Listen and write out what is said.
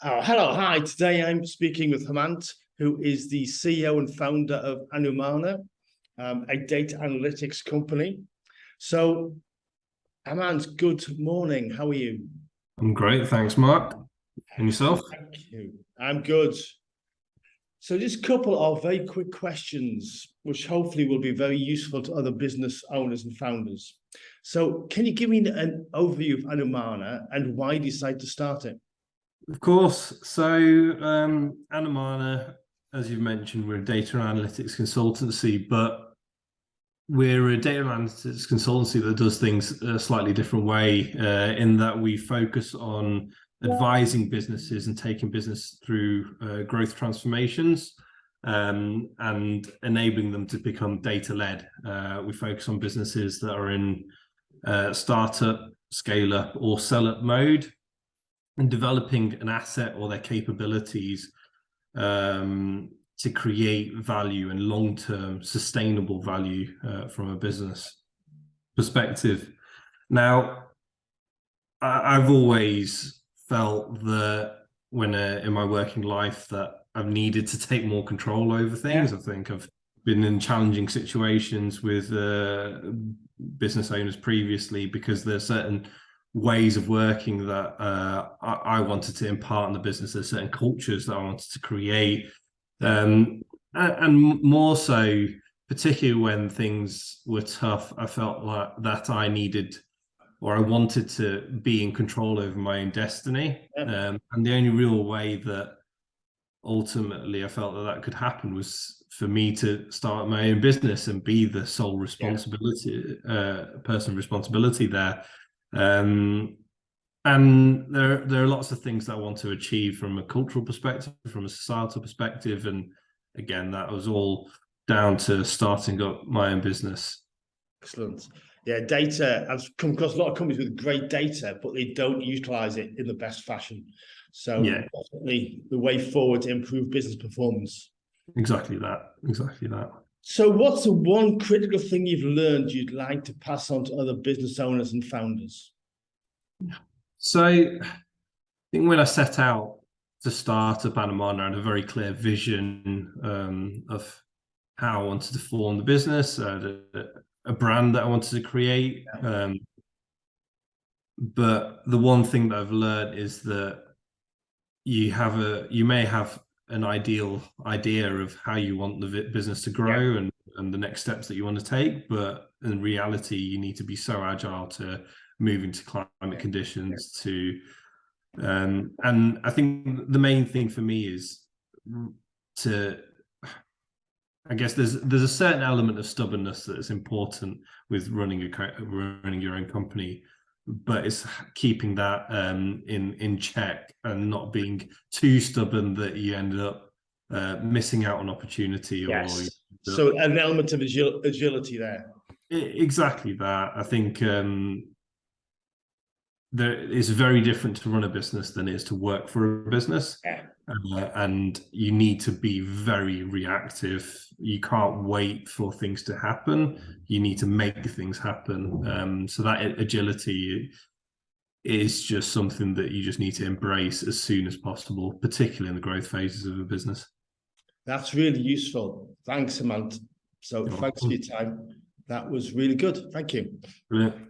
Oh, hello, hi. Today I'm speaking with Hemant, who is the CEO and founder of Anumana, a data analytics company. So, Hemant, good morning. How are you? I'm great, thanks, Mark. And yourself? Thank you. I'm good. So, just a couple of very quick questions, which hopefully will be very useful to other business owners and founders. So, can you give me an overview of Anumana and why you decided to start it? Of course. So, Anumana, as you've mentioned, we're a data analytics consultancy, but we're a data analytics consultancy that does things a slightly different way, in that we focus on advising businesses and taking business through growth transformations, and enabling them to become data-led. We focus on businesses that are in startup, scale-up, or sell-up mode, and developing an asset or their capabilities to create value and long-term sustainable value from a business perspective. Now, I've always felt that when in my working life that I've needed to take more control over things. I think I've been in challenging situations with business owners previously because there's certain ways of working that I wanted to impart in the business. There's certain cultures that I wanted to create, and more so, particularly when things were tough, I felt like that I needed, or I wanted to be in control over my own destiny. And the only real way that ultimately I felt that that could happen was for me to start my own business and be the sole responsibility responsibility there. And there are lots of things that I want to achieve from a cultural perspective, from a societal perspective, and again, that was all down to starting up my own business. Excellent. Yeah, data. I've come across a lot of companies with great data, but they don't utilize it in the best fashion. So definitely the way forward to improve business performance. Exactly that. Exactly that. So what's the one critical thing you've learned you'd like to pass on to other business owners and founders? So I think when I set out to start up Anumana, I had a very clear vision of how I wanted to form the business, a brand that I wanted to create. But the one thing that I've learned is that you may have an ideal idea of how you want the business to grow and the next steps that you want to take, but in reality, you need to be so agile to move into climate conditions and I think the main thing for me is I guess there's a certain element of stubbornness that is important with running your own company, but it's keeping that in check and not being too stubborn that you end up missing out on opportunity. So an element of agility there. Exactly that. I think it's very different to run a business than it is to work for a business. And you need to be very reactive. You can't wait for things to happen. You need to make things happen. So that agility is just something that you just need to embrace as soon as possible, particularly in the growth phases of a business. That's really useful. Thanks, Hemant. So thanks for your time. That was really good. Thank you. Brilliant.